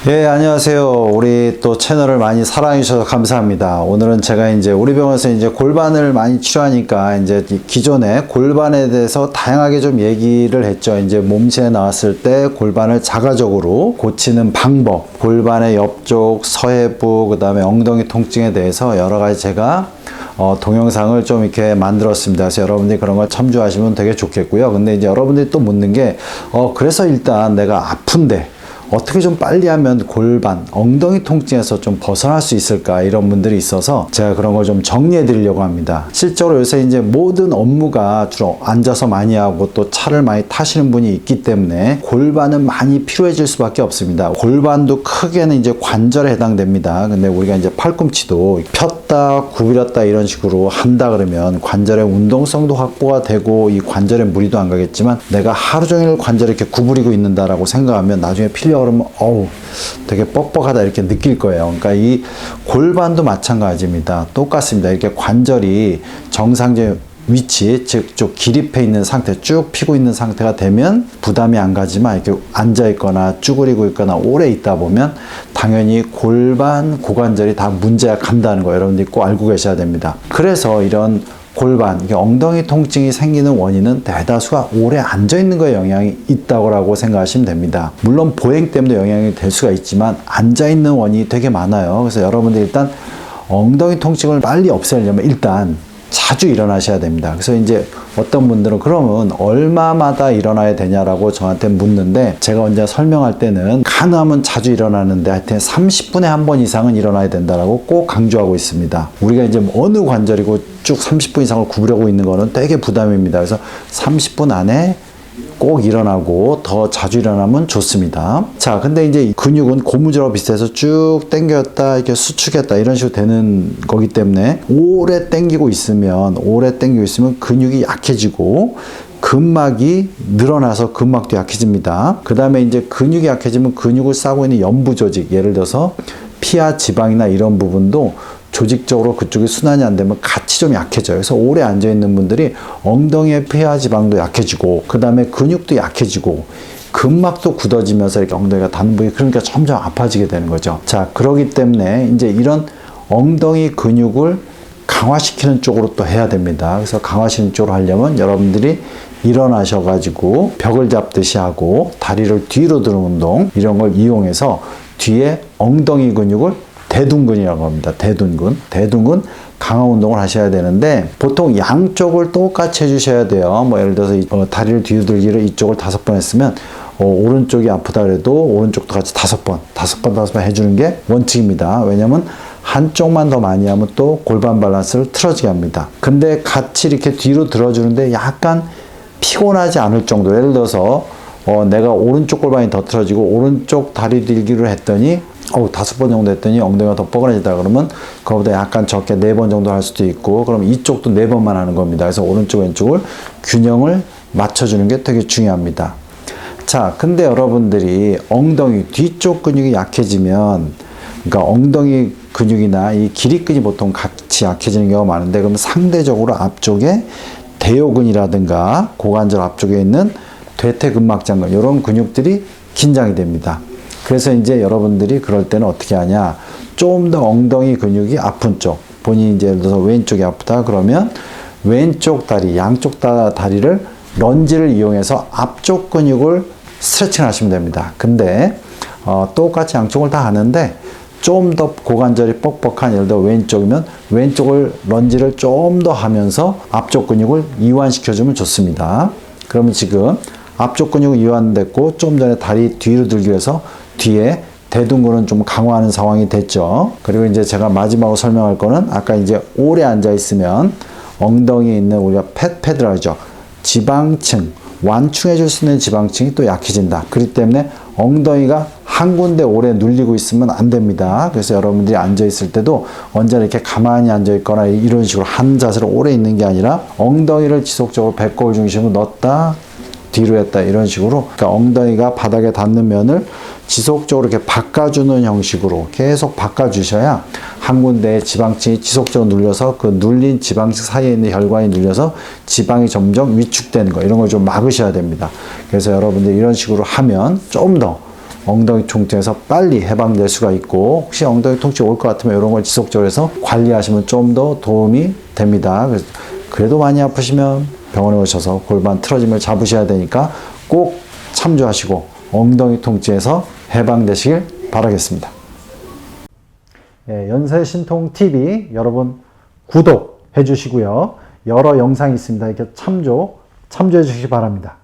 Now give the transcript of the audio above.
예, 안녕하세요. 우리 또 채널을 많이 사랑해 주셔서 감사합니다. 오늘은 제가 이제 우리 병원에서 이제 골반을 많이 치료하니까 이제 기존에 골반에 대해서 다양하게 좀 얘기를 했죠. 이제 몸체에 나왔을 때 골반을 자가적으로 고치는 방법, 골반의 옆쪽, 서해부, 그 다음에 엉덩이 통증에 대해서 여러 가지 제가 동영상을 좀 이렇게 만들었습니다. 그래서 여러분들이 그런 걸 참조하시면 되게 좋겠고요. 근데 이제 여러분들이 또 묻는 게, 그래서 일단 내가 아픈데, 어떻게 좀 빨리 하면 골반, 엉덩이 통증에서 좀 벗어날 수 있을까 이런 분들이 있어서 제가 그런 걸 좀 정리해 드리려고 합니다. 실제로 요새 이제 모든 업무가 주로 앉아서 많이 하고 또 차를 많이 타시는 분이 있기 때문에 골반은 많이 피로해질 수밖에 없습니다. 골반도 크게는 이제 관절에 해당됩니다. 근데 우리가 이제 팔꿈치도 폈다 구부렸다 이런 식으로 한다 그러면 관절의 운동성도 확보가 되고 이 관절에 무리도 안 가겠지만 내가 하루 종일 관절을 이렇게 구부리고 있는다라고 생각하면 나중에 필려고 그러면 되게 뻑뻑하다 이렇게 느낄 거예요. 그러니까 이 골반도 마찬가지입니다. 똑같습니다. 이렇게 관절이 정상적인 위치, 즉 좀 기립해 있는 상태, 쭉 피고 있는 상태가 되면 부담이 안 가지만 이렇게 앉아 있거나 쭈그리고 있거나 오래 있다 보면 당연히 골반, 고관절이 다 문제가 간다는 거 여러분들이 꼭 알고 계셔야 됩니다. 그래서 이런 골반, 엉덩이 통증이 생기는 원인은 대다수가 오래 앉아있는 거에 영향이 있다고 생각하시면 됩니다. 물론 보행 때문에 영향이 될 수가 있지만 앉아있는 원인이 되게 많아요. 그래서 여러분들 일단 엉덩이 통증을 빨리 없애려면 일단 자주 일어나셔야 됩니다. 그래서 이제 어떤 분들은 그러면 얼마마다 일어나야 되냐라고 저한테 묻는데 제가 언제 설명할 때는 가능하면 자주 일어나는데 하여튼 30분에 한 번 이상은 일어나야 된다라고 꼭 강조하고 있습니다. 우리가 이제 어느 관절이고 쭉 30분 이상을 구부려고 있는 거는 되게 부담입니다. 그래서 30분 안에 꼭 일어나고 더 자주 일어나면 좋습니다. 자, 근데 이제 근육은 고무줄하고 비슷해서 쭉 당겼다 이렇게 수축했다 이런 식으로 되는 거기 때문에 오래 당기고 있으면 근육이 약해지고 근막이 늘어나서 근막도 약해집니다. 그 다음에 이제 근육이 약해지면 근육을 싸고 있는 연부 조직, 예를 들어서 피하 지방이나 이런 부분도 조직적으로 그쪽이 순환이 안 되면 같이 좀 약해져요. 그래서 오래 앉아있는 분들이 엉덩이의 피하 지방도 약해지고 그 다음에 근육도 약해지고 근막도 굳어지면서 이렇게 엉덩이가 닿는 부위 그러니까 점점 아파지게 되는 거죠. 자, 그러기 때문에 이제 이런 엉덩이 근육을 강화시키는 쪽으로 또 해야 됩니다. 그래서 강화시키는 쪽으로 하려면 여러분들이 일어나셔가지고 벽을 잡듯이 하고 다리를 뒤로 드는 운동 이런 걸 이용해서 뒤에 엉덩이 근육을 대둔근이라고 합니다. 대둔근 강화 운동을 하셔야 되는데 보통 양쪽을 똑같이 해주셔야 돼요. 뭐 예를 들어서 다리를 뒤로 들기를 이쪽을 5번 했으면 오른쪽이 아프다 그래도 오른쪽도 같이 5번 해주는 게 원칙입니다. 왜냐면 한쪽만 더 많이 하면 또 골반 밸런스를 틀어지게 합니다. 근데 같이 이렇게 뒤로 들어주는데 약간 피곤하지 않을 정도, 예를 들어서 내가 오른쪽 골반이 더 틀어지고 오른쪽 다리 들기를 했더니 5번 정도 했더니 엉덩이가 더 뻐근해지다 그러면 그거보다 약간 적게 4번 정도 할 수도 있고 그럼 이쪽도 4번만 하는 겁니다. 그래서 오른쪽 왼쪽을 균형을 맞춰주는 게 되게 중요합니다. 자, 근데 여러분들이 엉덩이 뒤쪽 근육이 약해지면 그러니까 엉덩이 근육이나 이 기립근이 보통 같이 약해지는 경우가 많은데 그러면 상대적으로 앞쪽에 대요근이라든가 고관절 앞쪽에 있는 대퇴근막장근 이런 근육들이 긴장이 됩니다. 그래서 이제 여러분들이 그럴 때는 어떻게 하냐, 좀 더 엉덩이 근육이 아픈 쪽, 본인이 이제 예를 들어서 왼쪽이 아프다 그러면 왼쪽 다리, 양쪽 다리를 런지를 이용해서 앞쪽 근육을 스트레칭 하시면 됩니다. 근데 똑같이 양쪽을 다 하는데 좀 더 고관절이 뻑뻑한, 예를 들어 왼쪽이면 왼쪽을 런지를 좀 더 하면서 앞쪽 근육을 이완시켜주면 좋습니다. 그러면 지금 앞쪽 근육이 이완됐고 좀 전에 다리 뒤로 들기 위해서 뒤에 대둔근은 좀 강화하는 상황이 됐죠. 그리고 이제 제가 마지막으로 설명할 거는 아까 이제 오래 앉아 있으면 엉덩이에 있는 우리가 패드라고 하죠. 지방층, 완충해 줄 수 있는 지방층이 또 약해진다. 그렇기 때문에 엉덩이가 한 군데 오래 눌리고 있으면 안 됩니다. 그래서 여러분들이 앉아 있을 때도 언제나 이렇게 가만히 앉아 있거나 이런 식으로 한 자세로 오래 있는 게 아니라 엉덩이를 지속적으로 배꼽을 중심으로 넣었다 뒤로 했다 이런 식으로, 그러니까 엉덩이가 바닥에 닿는 면을 지속적으로 이렇게 바꿔주는 형식으로 계속 바꿔주셔야 한 군데에 지방층이 지속적으로 눌려서 그 눌린 지방층 사이에 있는 혈관이 눌려서 지방이 점점 위축되는 거, 이런 걸 좀 막으셔야 됩니다. 그래서 여러분들 이런 식으로 하면 좀 더 엉덩이 통증에서 빨리 해방될 수가 있고, 혹시 엉덩이 통증이 올 것 같으면 이런 걸 지속적으로 해서 관리하시면 좀 더 도움이 됩니다. 그래도 많이 아프시면 병원에 오셔서 골반 틀어짐을 잡으셔야 되니까 꼭 참조하시고 엉덩이 통증에서 해방되시길 바라겠습니다. 예, 연세신통TV 여러분 구독해 주시고요. 여러 영상이 있습니다. 이렇게 참조해 주시기 바랍니다.